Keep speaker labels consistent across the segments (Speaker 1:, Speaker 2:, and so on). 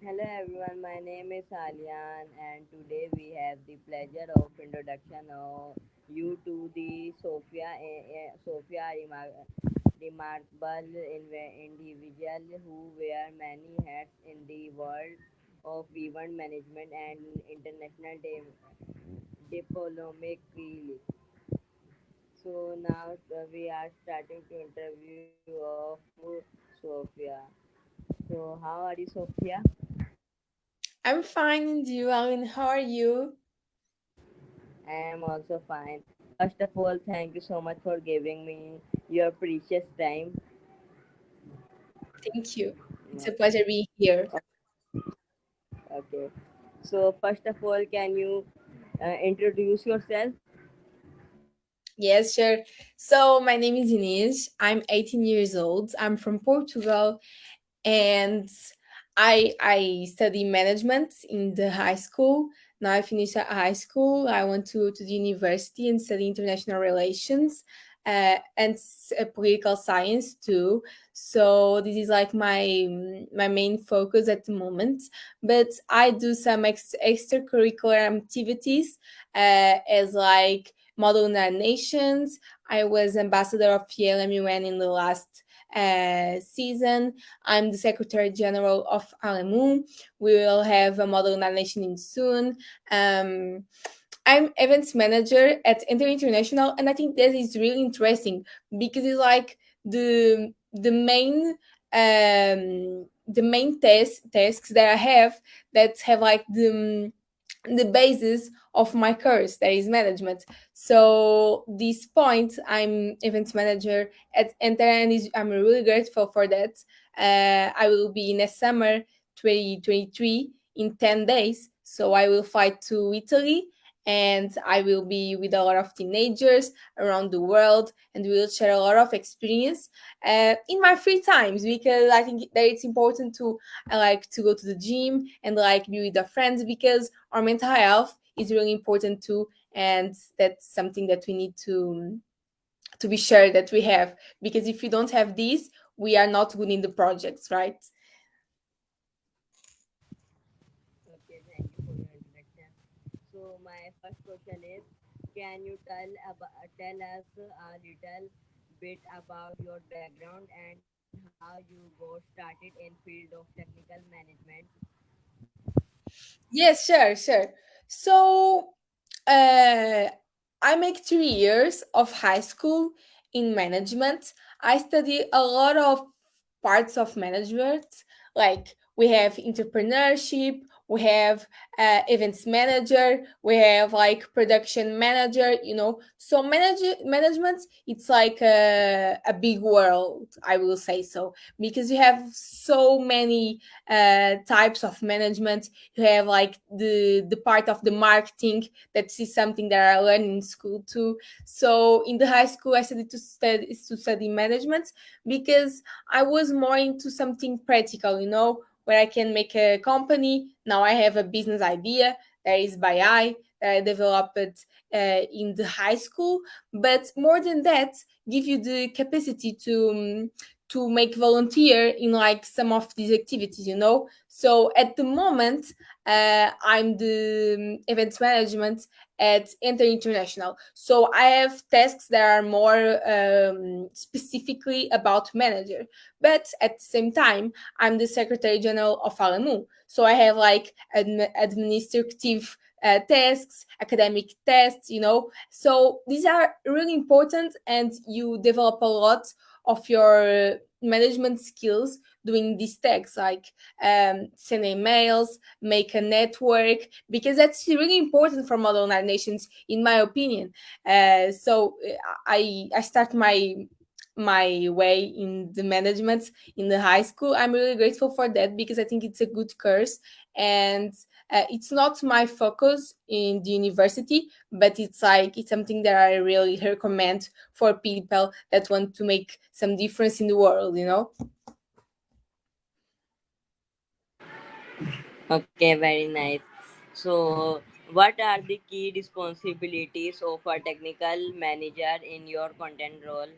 Speaker 1: Hello everyone, my name is Alian and today we have the pleasure of introduction of you to the Sophia remarkable individual who wear many hats in the world of event management and international diplomacy. So now we are starting to interview of Sophia. So how are you, Sophia?
Speaker 2: I'm fine, and you, Alan? How are you?
Speaker 1: I am also fine. First of all, thank you so much for giving me your precious time.
Speaker 2: Thank you. It's
Speaker 1: Yeah.
Speaker 2: a pleasure being here.
Speaker 1: Okay. So, first of all, can you introduce yourself?
Speaker 2: Yes, sure. So, my name is Inês. I'm 18 years old. I'm from Portugal, and I study management in the high school. Now I finished at high school. I went to the university and study international relations and political science too. So this is like my main focus at the moment. But I do some extracurricular activities as like Model United Nations. I was ambassador of PLMUN in the last season. I'm the Secretary General of Alemu. We will have a model nation in soon. Um, I'm events manager at Enter International, and I think that is really interesting because it's like the main tasks that I have that have like the basis of my course, that is management. So this point, I'm events manager at Enter, and I'm really grateful for that. I will be in a summer 2023 in 10 days, so I will fly to Italy, and I will be with a lot of teenagers around the world, and we will share a lot of experience in my free times, because I think that it's important to I like to go to the gym and like be with the friends, because our mental health is really important too, and that's something that we need to be sure that we have, because if we don't have these, we are not good in the projects, right?
Speaker 1: Okay, thank you for your introduction. So, my first question is, can you tell us a little bit about your background and how you got started in field of technical management?
Speaker 2: Yes, sure, sure. So uh, I make 3 years of high school in management. I study a lot of parts of management, like we have entrepreneurship, we have events manager, we have like production manager, so management, it's like a big world, I will say so, because you have so many types of management. You have like the part of the marketing, that is something that I learned in school too. So in the high school, I studied to study management, because I was more into something practical, where I can make a company. Now I have a business idea that is by eye, that I developed in the high school. But more than that, give you the capacity to make volunteer in like some of these activities. So at the moment, I'm the events management at Enter International. So I have tasks that are more specifically about manager. But at the same time, I'm the Secretary General of Alamu. So I have like administrative tasks, academic tests, So these are really important, and you develop a lot of your management skills doing these tasks, like send emails, make a network, because that's really important for modern nations, in my opinion. So I start my way in the management in the high school. I'm really grateful for that, because I think it's a good course, and it's not my focus in the university, but it's something that I really recommend for people that want to make some difference in the world.
Speaker 1: Okay, very nice. So, what are the key responsibilities of a technical manager in your content role,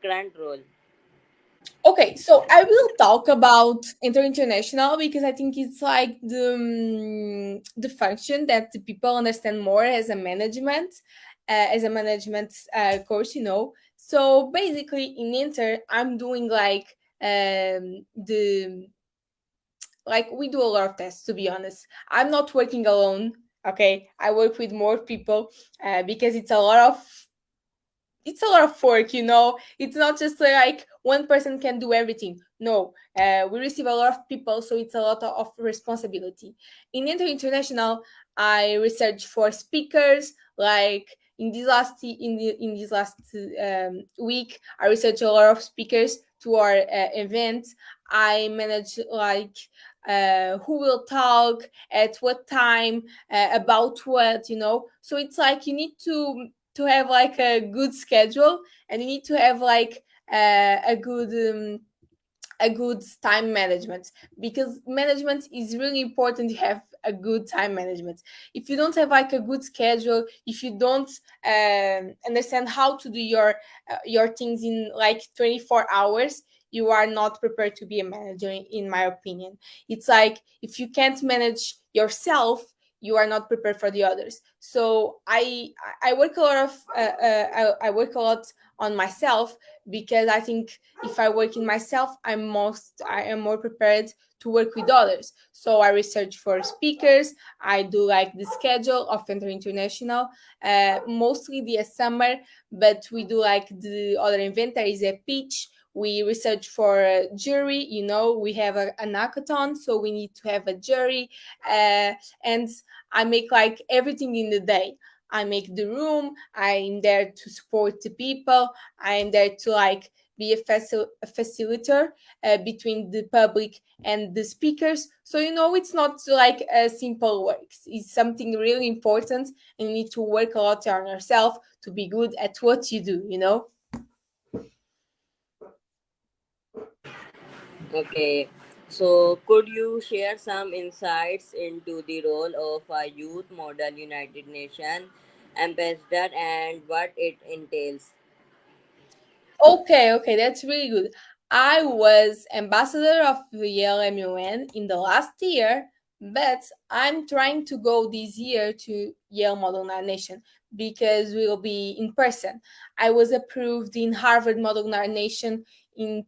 Speaker 1: current role?
Speaker 2: Okay, so I will talk about international because I think it's like the function that the people understand more as a management, course, you know. So basically, in inter, I'm doing like the like we do a lot of tests. To be honest, I'm not working alone. Okay, I work with more people because it's a lot of work, you know. It's not just like one person can do everything. No, we receive a lot of people, so it's a lot of responsibility. In international, I research for speakers. Like in this last week, I research a lot of speakers to our event. I manage like who will talk at what time about what, you know. So it's like you need to have like a good schedule, and you need to have like a good time management, because management is really important to have a good time management. If you don't have like a good schedule, if you don't understand how to do your things in like 24 hours, you are not prepared to be a manager, in my opinion. It's like if you can't manage yourself, you are not prepared for the others. So I work a lot of I work a lot on myself, because I think if I work in myself, I am more prepared to work with others. So I research for speakers. I do like the schedule of international, mostly the summer, but we do like the other event. There is a pitch. We research for a jury. You know, we have an hackathon, so we need to have a jury, and I make like everything in the day. I make the room. I'm there to support the people. I'm there to like be a facilitator between the public and the speakers. So, you know, it's not like a simple work. It's something really important, and you need to work a lot on yourself to be good at what you do, you know?
Speaker 1: Okay, so could you share some insights into the role of a youth model United Nations ambassador and what it entails?
Speaker 2: Okay, okay, that's really good. I was ambassador of the Yale MUN in the last year, but I'm trying to go this year to Yale Model Nation because we'll be in person. I was approved in Harvard Model Nation in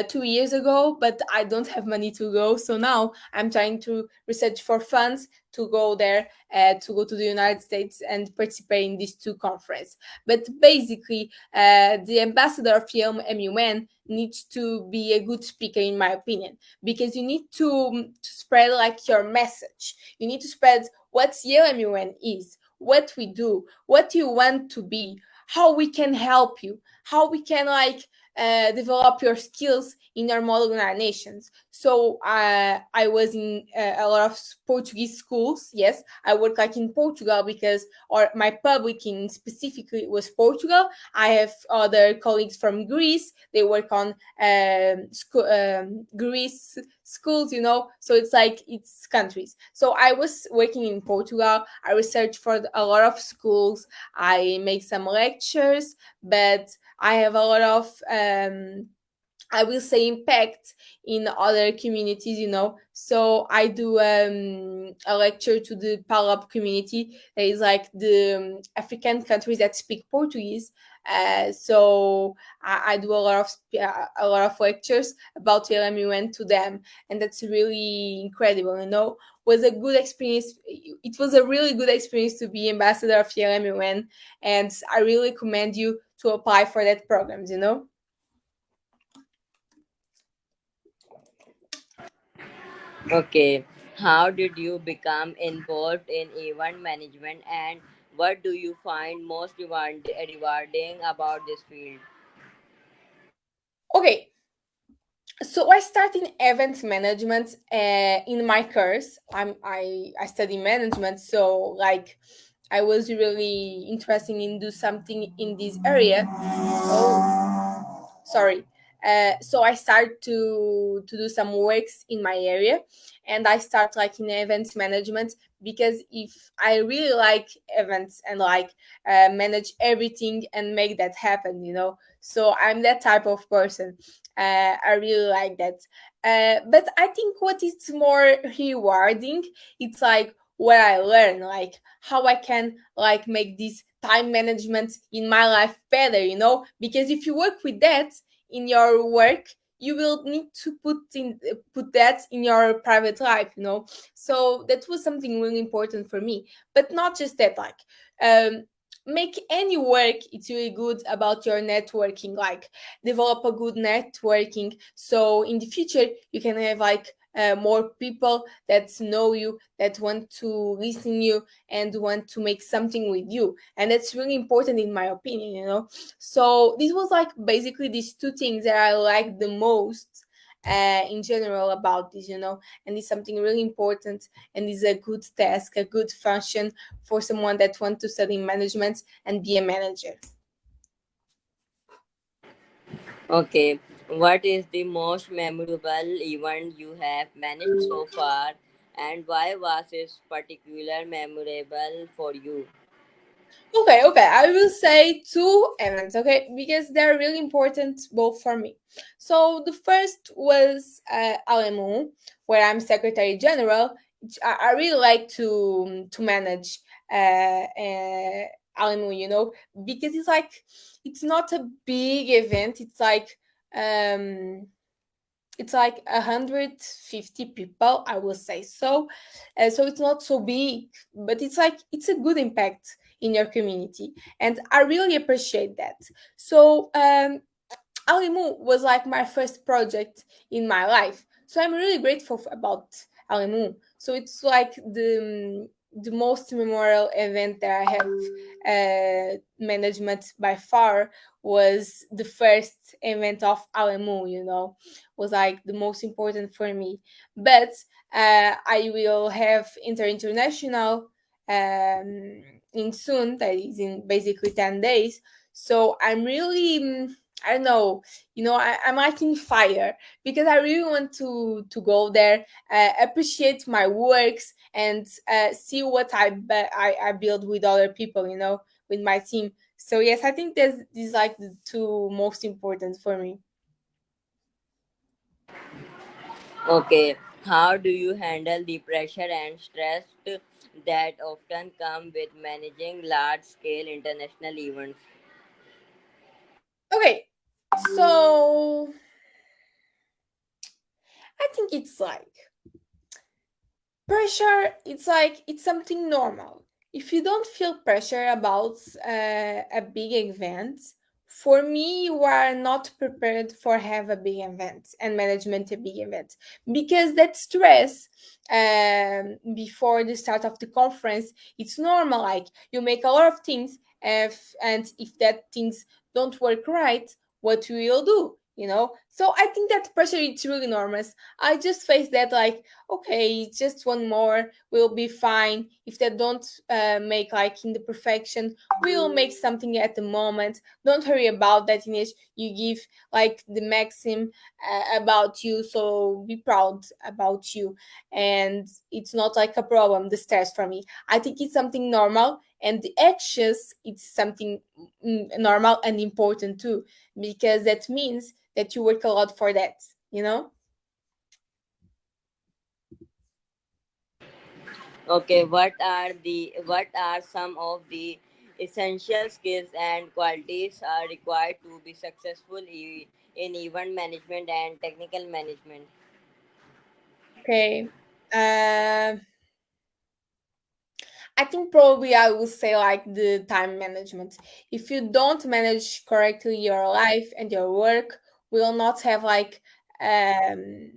Speaker 2: 2 years ago, but I don't have money to go. So now I'm trying to research for funds to go there, to go to the United States and participate in these two conferences. But basically, the ambassador of MUN needs to be a good speaker, in my opinion, because you need to spread like your message. You need to spread what YMUN is, what we do, what you want to be, how we can help you, how we can like develop your skills in our model nations. So I was in a lot of Portuguese schools. Yes, I work like in Portugal because, or my public in specifically was Portugal. I have other colleagues from Greece. They work on Greece schools, you know. So it's like it's countries. So I was working in Portugal. I researched for a lot of schools. I make some lectures, but I have a lot of I will say impact in other communities, you know. So I do a lecture to the Palop community. That is like the African countries that speak Portuguese. So I do a lot of lectures about LMUN to them, and that's really incredible. You know, was a good experience. It was a really good experience to be ambassador of LMUN, and I really commend you to apply for that programs. You know.
Speaker 1: Okay, how did you become involved in event management and what do you find most rewarding about this field?
Speaker 2: Okay, so I started in event management in my course. I study management, so like I was really interested in do something in this area. Oh, sorry. So I start to do some works in my area, and I start like in events management, because if I really like events and like manage everything and make that happen, you know. So I'm that type of person. I really like that. But I think what is more rewarding, it's like what I learn, like how I can like make this time management in my life better, because if you work with that in your work, you will need to put that in your private life. So that was something really important for me. But not just that, like um make any work, it's really good about your networking, like develop a good networking, so in the future you can have like more people that know you, that want to listen you and want to make something with you, and that's really important in my opinion. So this was like basically these two things that I like the most in general about this. And it's something really important, and is a good task, a good function for someone that want to study management and be a manager.
Speaker 1: Okay, what is the most memorable event you have managed so far, and why was it particular memorable for you?
Speaker 2: Okay. I will say two events, okay, because they're really important both for me. So the first was Alemu, where I'm Secretary General. I really like to manage Alemu, because it's not a big event. Um it's like 150 people, I will say. So it's not so big, but it's a good impact in your community, and I really appreciate that. So Alimu was like my first project in my life. So I'm really grateful about Alimu. So it's like the most memorable event that I have management by far, was the first event of Alimu. Was like the most important for me. But I will have international in soon, that is in basically 10 days. So I'm really I don't know, I'm like in fire, because I really want to go there, appreciate my works, and see what I build with other people, with my team. So yes, I think this is like the two most important for me.
Speaker 1: Okay, how do you handle the pressure and stress that often come with managing large scale international events?
Speaker 2: Okay, so I think it's like pressure, it's something normal. If you don't feel pressure about a big event, for me you are not prepared for have a big event and management a big event, because that stress before the start of the conference, it's normal. Like you make a lot of things, and if that things don't work right, what you will do. So I think that pressure is really enormous. I just face that like, okay, just one more, we'll be fine. If they don't make like in the perfection, we will make something at the moment. Don't worry about that, Ines. You give like the maxim about you, so be proud about you. And it's not like a problem, the stress for me. I think it's something normal, and the actions, it's something normal and important too, because that means that you work a lot for that.
Speaker 1: Okay, what are some of the essential skills and qualities are required to be successful in event management and technical management?
Speaker 2: Okay. Uh, I think probably I would say like the time management. If you don't manage correctly your life and your work, will not have like um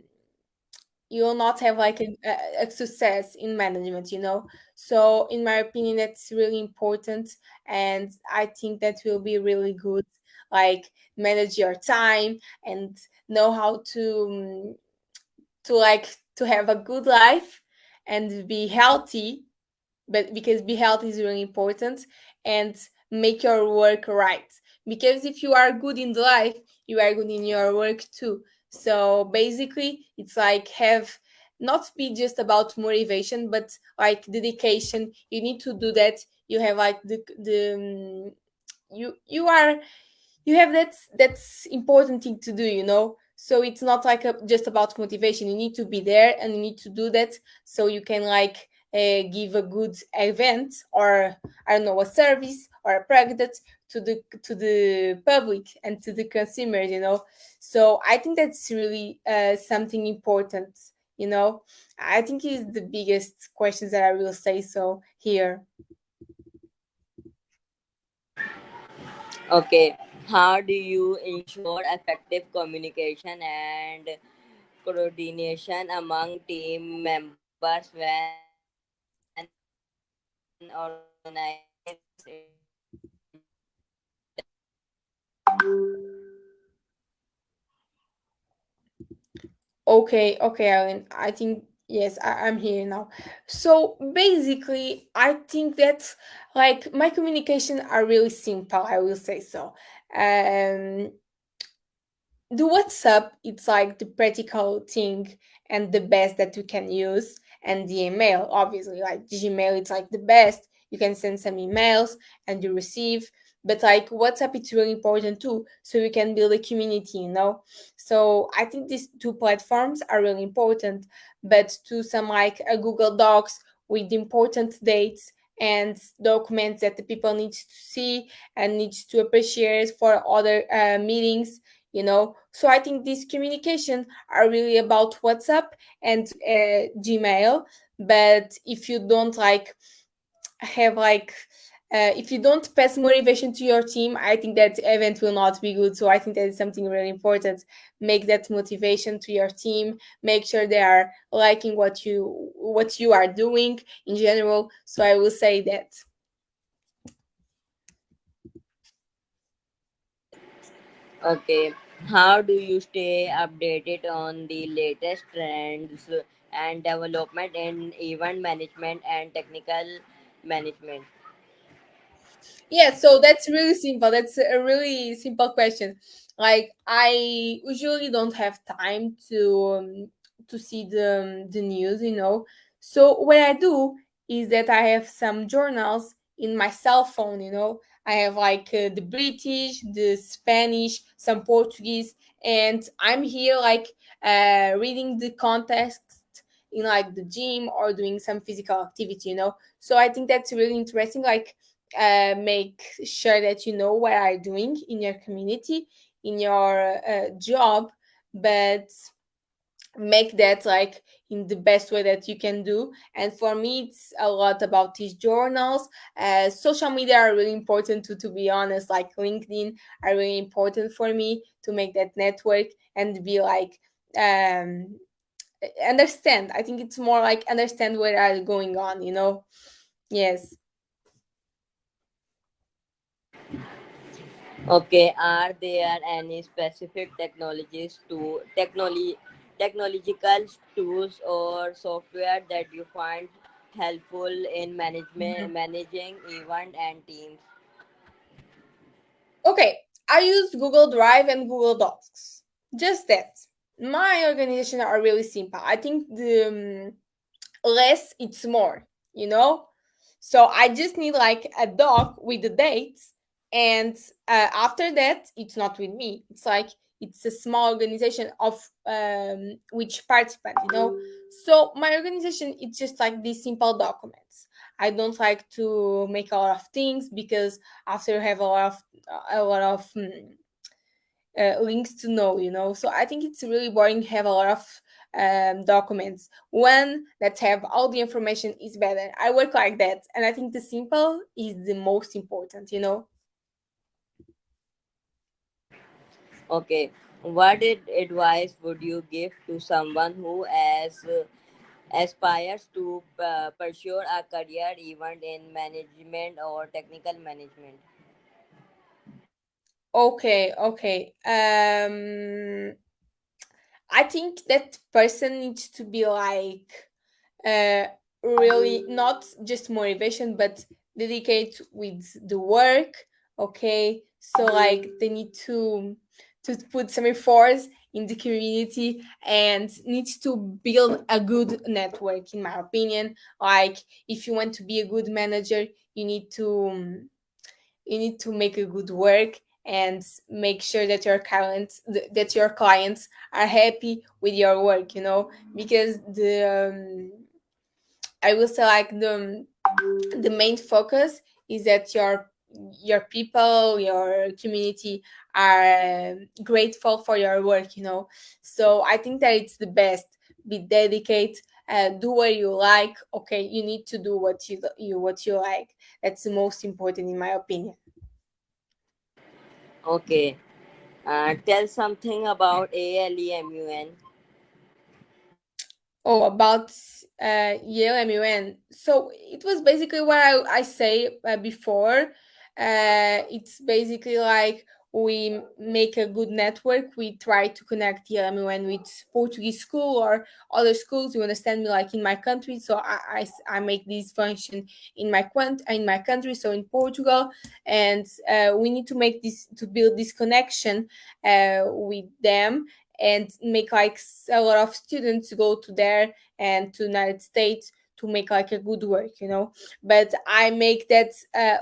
Speaker 2: you will not have like a success in management. So in my opinion, that's really important, and I think that will be really good, like manage your time and know how to like to have a good life and be healthy, but because be healthy is really important, and make your work right, because if you are good in the life, you are good in your work too. So basically it's like have not be just about motivation, but like dedication. You need to do that. You have like you have that's important thing to do. So it's not like just about motivation. You need to be there and you need to do that so you can like give a good event, or I don't know, a service or a product to the public and to the consumers, you know. So I think that's really something important, you know. I think is the biggest questions that I will say so here.
Speaker 1: Okay, how do you ensure effective communication and coordination among team members when organizations
Speaker 2: Okay, okay, Alan. I think yes, I'm here now. So basically, I think that like my communication are really simple. I will say so. Um, the WhatsApp, it's like the practical thing and the best that you can use, and the email, obviously, like Gmail, it's like the best. You can send some emails and you receive, but like WhatsApp, it's really important too, so you can build a community, you know. So I think these two platforms are really important, but to some like a Google Docs with important dates and documents that the people need to see and needs to appreciate for other meetings, you know. So I think these communication are really about WhatsApp and Gmail. But if you don't like have like if you don't pass motivation to your team, I think that event will not be good. So I think that is something really important. Make that motivation to your team, make sure they are liking what you are doing in general. So I will say that.
Speaker 1: Okay, how do you stay updated on the latest trends and development in event management and technical management?
Speaker 2: Yeah, so that's really simple. That's a really simple question. Like I usually don't have time to see the news, you know. So what I do is that I have some journals in my cell phone, you know. I have like the British, the Spanish, some Portuguese, and I'm here like reading the context in like the gym or doing some physical activity, you know. So I think that's really interesting. Like make sure that you know what are doing in your community, in your job, but make that like in the best way that you can do. And for me, it's a lot about these journals. Social media are really important to be honest. Like LinkedIn are really important for me to make that network and be like um understand. I think it's more like understand what are going on, you know. Yes.
Speaker 1: Okay, are there any specific technological tools or software that you find helpful in managing event and teams?
Speaker 2: Okay, I use Google Drive and Google Docs. Just that. My organization are really simple. I think the less it's more, you know? So I just need like a doc with the dates, and after that, it's not with me. It's like it's a small organization of which participant, you know? So my organization, it's just like these simple documents. I don't like to make a lot of things because after you have a lot of links to know, you know. So I think it's really boring have a lot of documents. One that have all the information is better. I work like that, and I think the simple is the most important, you know.
Speaker 1: Okay, what advice would you give to someone who aspires to pursue a career even in management or technical management?
Speaker 2: Okay, okay. I think that person needs to be like uh, really not just motivation, but dedicate with the work. Okay, so like they need to put some efforts in the community and needs to build a good network. In my opinion, like if you want to be a good manager, you need to make a good work and make sure that your clients are happy with your work, because I will say like the main focus is that your people, your community are grateful for your work, so I think that it's the best. Be dedicated, do what you like. Okay, you need to do what you like. That's the most important in my opinion.
Speaker 1: Okay. Tell something about ALEMUN.
Speaker 2: Oh, about Yale MUN. So it was basically what I say before. It's basically like we make a good network. We try to connect Yale MUN with Portuguese school or other schools. You understand me? Like in my country, so I make this function in my country. So in Portugal, and we need to make this to build this connection with them and make like a lot of students go to there and to United States to make like a good work, But I make that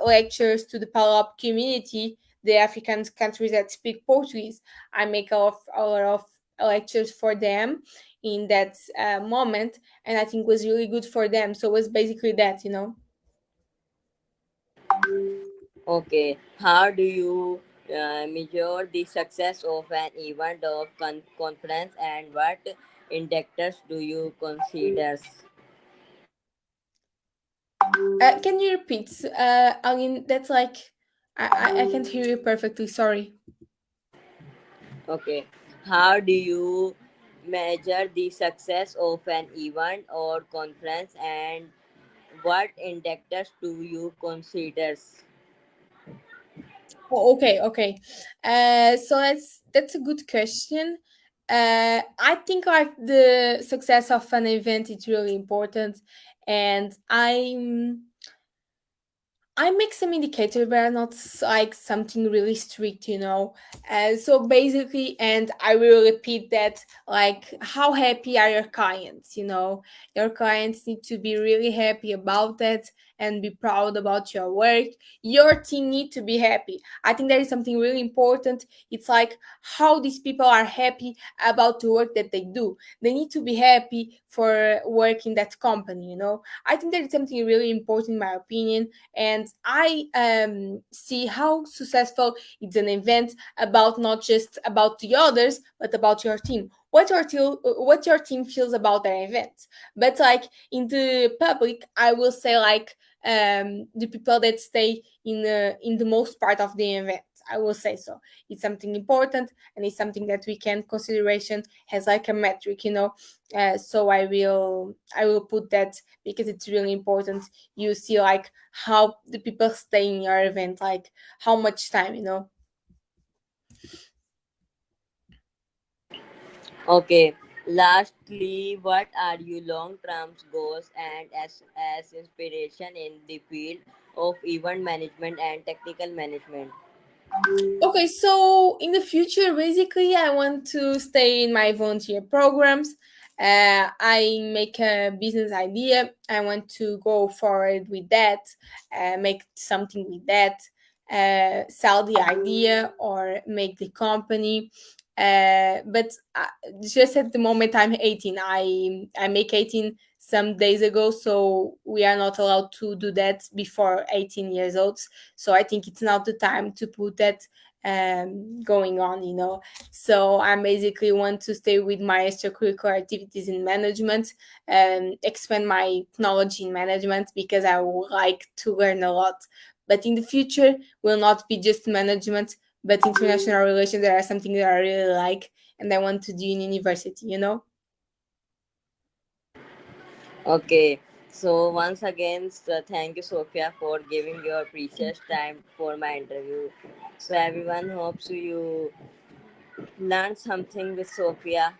Speaker 2: lectures to the Palop community, the African countries that speak Portuguese. I make a lot of lectures for them in that moment, and I think was really good for them. So it was basically that.
Speaker 1: Okay. How do you measure the success of an event of conference, and what indicators do you consider?
Speaker 2: Can you repeat? Aline, that's like I can't hear you perfectly. Sorry.
Speaker 1: Okay. How do you measure the success of an event or conference, and what indicators do you consider?
Speaker 2: Oh, okay, okay. So that's a good question. I think like the success of an event is really important, and I make some indicators, but not like something really strict. So basically, and I will repeat that, like, how happy are your clients? Your clients need to be really happy about that and be proud about your work. Your team need to be happy. I think that is something really important. It's like how these people are happy about the work that they do. They need to be happy for work in that company. I think that is something really important in my opinion, and I see how successful it's an event about not just about the others but about your team, what your team feels about their event. But like in the public, I will say like the people that stay in the most part of the event, I will say. So it's something important, and it's something that we can consideration as like a metric. So I will put that because it's really important. You see like how the people stay in your event, like how much time.
Speaker 1: Okay. Lastly, what are your long-term goals and as inspiration in the field of event management and technical management?
Speaker 2: Okay, so in the future, basically, I want to stay in my volunteer programs. I make a business idea. I want to go forward with that, make something with that, sell the idea or make the company. But just at the moment, I'm 18. I make 18 some days ago, so we are not allowed to do that before 18 years old. So I think it's not the time to put that going on. So I basically want to stay with my extracurricular activities in management and expand my knowledge in management because I would like to learn a lot. But in the future, will not be just management, but international relations that are something that I really like and I want to do in university.
Speaker 1: Okay. So once again, thank you, Sophia, for giving your precious time for my interview. So everyone hopes you learn something with Sophia.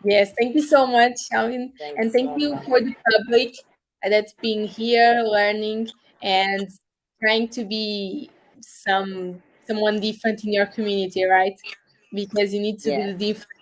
Speaker 2: Yes, thank you so much, Shalin.
Speaker 1: Thank you
Speaker 2: And thank
Speaker 1: so
Speaker 2: you
Speaker 1: much.
Speaker 2: for the public that's being here, learning, and trying to be someone different in your community, right? Because you need to be
Speaker 1: Yes.
Speaker 2: the different